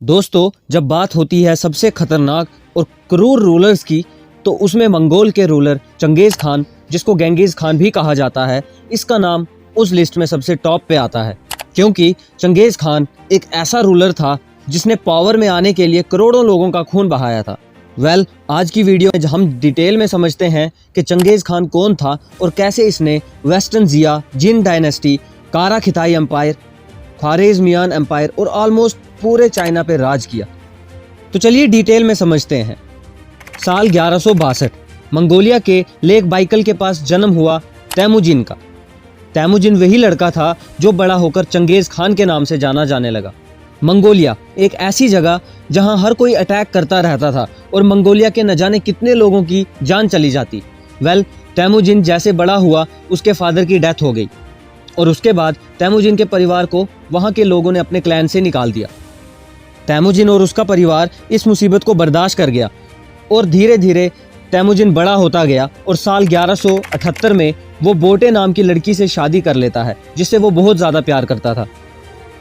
दोस्तों, जब बात होती है सबसे खतरनाक और क्रूर रूलर्स की, तो उसमें मंगोल के रूलर चंगेज खान, जिसको गेंगिस खान भी कहा जाता है, इसका नाम उस लिस्ट में सबसे टॉप पे आता है। क्योंकि चंगेज खान एक ऐसा रूलर था जिसने पावर में आने के लिए करोड़ों लोगों का खून बहाया था। आज की वीडियो में हम डिटेल में समझते हैं कि चंगेज खान कौन था और कैसे इसने वेस्टर्न जिया, जिन डायनेस्टी, कारा खिताई एम्पायर, ख्वारेज़मियान एम्पायर और ऑलमोस्ट पूरे चाइना पे राज किया। तो चलिए डिटेल में समझते हैं। साल 1162 मंगोलिया के लेक बाइकल के पास जन्म हुआ तैमुजिन का। तैमुजिन वही लड़का था जो बड़ा होकर चंगेज खान के नाम से जाना जाने लगा। मंगोलिया एक ऐसी जगह जहां हर कोई अटैक करता रहता था और मंगोलिया के न जाने कितने लोगों की जान चली जाती। तैमुजिन जैसे बड़ा हुआ, उसके फादर की डेथ हो गई और उसके बाद तैमुजिन के परिवार को वहां के लोगों ने अपने क्लैन से निकाल दिया। तैमुजिन और उसका परिवार इस मुसीबत को बर्दाश्त कर गया और धीरे धीरे तैमुजिन बड़ा होता गया और साल 1178 में वो बोटे नाम की लड़की से शादी कर लेता है, जिससे वो बहुत ज़्यादा प्यार करता था।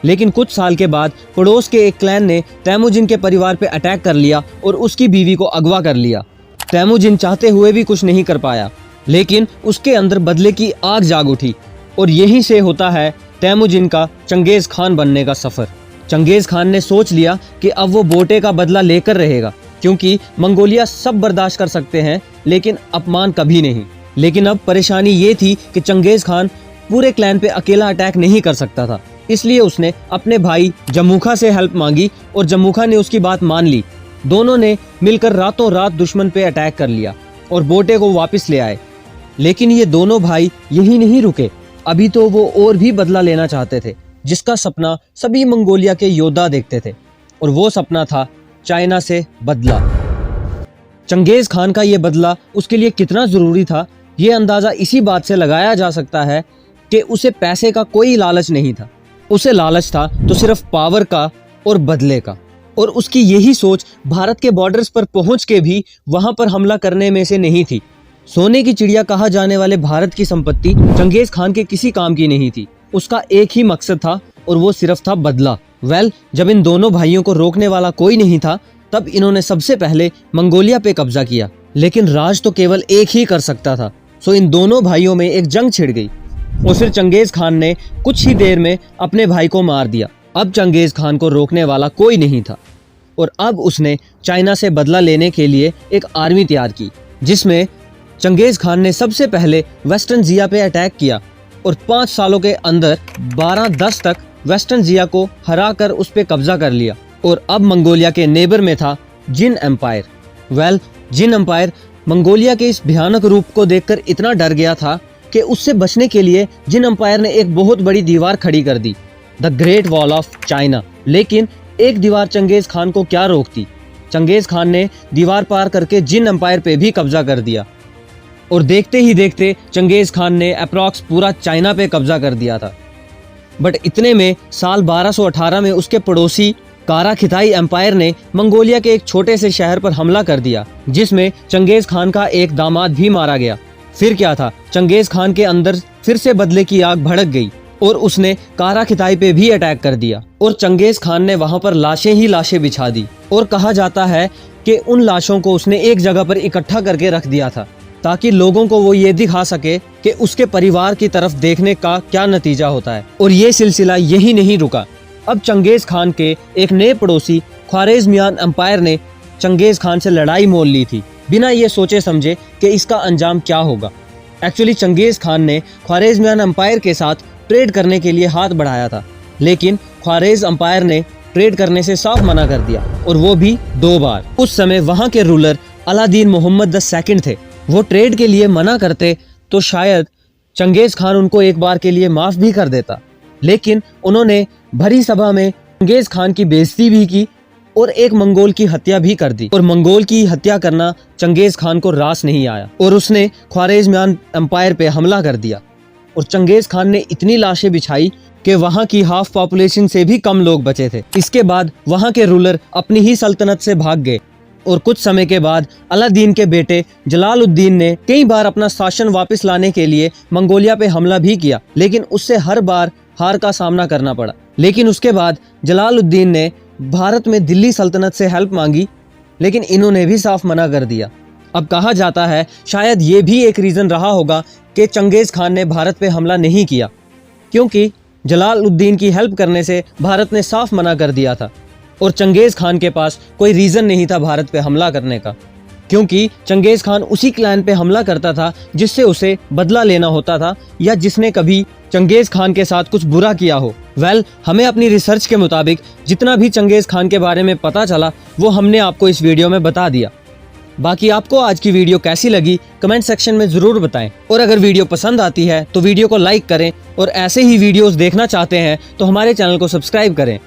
लेकिन कुछ साल के बाद पड़ोस के एक क्लैन ने तैमुजिन के परिवार पे अटैक कर लिया और उसकी बीवी को अगवा कर लिया। तैमुजिन चाहते हुए भी कुछ नहीं कर पाया, लेकिन उसके अंदर बदले की आग जाग उठी और यहीं से होता है तैमुजिन का चंगेज खान बनने का सफ़र। चंगेज खान ने सोच लिया कि अब वो बोटे का बदला लेकर रहेगा, क्योंकि मंगोलिया सब बर्दाश्त कर सकते हैं लेकिन अपमान कभी नहीं। लेकिन अब परेशानी ये थी कि चंगेज खान पूरे क्लैन पे अकेला अटैक नहीं कर सकता था, इसलिए उसने अपने भाई जमुखा से हेल्प मांगी और जमुखा ने उसकी बात मान ली। दोनों ने मिलकर रातों रात दुश्मन पे अटैक कर लिया और बोटे को वापस ले आए। लेकिन ये दोनों भाई यही नहीं रुके, अभी तो वो और भी बदला लेना चाहते थे, जिसका सपना सभी मंगोलिया के योद्धा देखते थे, और वो सपना था चाइना से बदला। चंगेज खान का ये बदला उसके लिए कितना जरूरी था, ये अंदाजा इसी बात से लगाया जा सकता है कि उसे पैसे का कोई लालच नहीं था। उसे लालच था तो सिर्फ पावर का और बदले का, और उसकी यही सोच भारत के बॉर्डर्स पर पहुंच के भी वहां पर हमला करने में से नहीं थी। सोने की चिड़िया कहा जाने वाले भारत की संपत्ति चंगेज खान के किसी काम की नहीं थी। उसका एक ही मकसद था और वो सिर्फ था बदला। जब इन दोनों भाइयों को रोकने वाला कोई नहीं था, तब इन्होंने सबसे पहले मंगोलिया पे कब्जा किया। लेकिन राज तो केवल एक ही कर सकता था, सो इन दोनों भाइयों में एक जंग छिड़ गई और फिर चंगेज खान ने कुछ ही देर में अपने भाई को मार दिया। अब चंगेज खान को रोकने वाला कोई नहीं था और अब उसने चाइना से बदला लेने के लिए एक आर्मी तैयार की, जिसमें चंगेज खान ने सबसे पहले वेस्टर्न जिया पे अटैक किया और 5 सालों के अंदर 12-10 तक वेस्टर्न जिया को हरा कर उस पे कब्जा कर लिया। और अब मंगोलिया के नेबर में था जिन एम्पायर। जिन एम्पायर मंगोलिया के इस भयानक रूप को देखकर इतना डर गया था कि उससे बचने के लिए जिन एम्पायर ने एक बहुत बड़ी दीवार खड़ी कर दी, the great wall of China. लेकिन एक दीवार चंगेज खान को क्या रोकती। चंगेज खान ने दीवार पार करके जिन एम्पायर पे भी कब्जा कर दिया और देखते ही देखते चंगेज खान ने अप्रॉक्स पूरा चाइना पे कब्जा कर दिया था। बट इतने में साल 1218 में उसके पड़ोसी कारा खिताई एम्पायर ने मंगोलिया के एक छोटे से शहर पर हमला कर दिया, जिसमें चंगेज खान का एक दामाद भी मारा गया। फिर क्या था, चंगेज खान के अंदर फिर से बदले की आग भड़क गई और उसने कारा खिताई पे भी अटैक कर दिया और चंगेज खान ने वहां पर लाशें ही लाशें बिछा दी। और कहा जाता है कि उन लाशों को उसने एक जगह पर इकट्ठा करके रख दिया था, ताकि लोगों को वो ये दिखा सके कि उसके परिवार की तरफ देखने का क्या नतीजा होता है। और ये सिलसिला यही नहीं रुका। अब चंगेज खान के एक नए पड़ोसी ख्वारेज़मियान एम्पायर ने चंगेज खान से लड़ाई मोल ली थी, बिना ये सोचे समझे कि इसका अंजाम क्या होगा। एक्चुअली चंगेज खान ने ख्वारेज़मियान एम्पायर के साथ ट्रेड करने के लिए हाथ बढ़ाया था, लेकिन ख्वारेज़ एम्पायर ने ट्रेड करने से साफ मना कर दिया, और वो भी 2 बार। उस समय वहां के रूलर अलादीन मोहम्मद II थे। वो ट्रेड के लिए मना करते तो शायद चंगेज खान उनको एक बार के लिए माफ भी कर देता, लेकिन उन्होंने भरी सभा में चंगेज खान की बेइज्जती भी की और एक मंगोल की हत्या भी कर दी। और मंगोल की हत्या करना चंगेज खान को रास नहीं आया और उसने ख्वारेज़मियान एम्पायर पे हमला कर दिया और चंगेज खान ने इतनी लाशें बिछाई कि वहां की हाफ पॉपुलेशन से भी कम लोग बचे थे। इसके बाद वहां के रूलर अपनी ही सल्तनत से भाग गए और कुछ समय के बाद अलादीन के बेटे जलालुद्दीन ने कई बार अपना शासन वापस लाने के लिए मंगोलिया पे हमला भी किया, लेकिन उससे हर बार हार का सामना करना पड़ा। लेकिन उसके बाद जलालुद्दीन ने भारत में दिल्ली सल्तनत से हेल्प मांगी, लेकिन इन्होंने भी साफ मना कर दिया। अब कहा जाता है शायद ये भी एक रीज़न रहा होगा कि चंगेज़ खान ने भारत पे हमला नहीं किया, क्योंकि जलालुद्दीन की हेल्प करने से भारत ने साफ मना कर दिया था और चंगेज़ खान के पास कोई रीज़न नहीं था भारत पे हमला करने का, क्योंकि चंगेज़ खान उसी क्लैन पे हमला करता था जिससे उसे बदला लेना होता था या जिसने कभी चंगेज़ खान के साथ कुछ बुरा किया हो। हमें अपनी रिसर्च के मुताबिक जितना भी चंगेज़ खान के बारे में पता चला वो हमने आपको इस वीडियो में बता दिया। बाकी आपको आज की वीडियो कैसी लगी कमेंट सेक्शन में ज़रूर बताएं, और अगर वीडियो पसंद आती है तो वीडियो को लाइक करें, और ऐसे ही वीडियोस देखना चाहते हैं तो हमारे चैनल को सब्सक्राइब करें।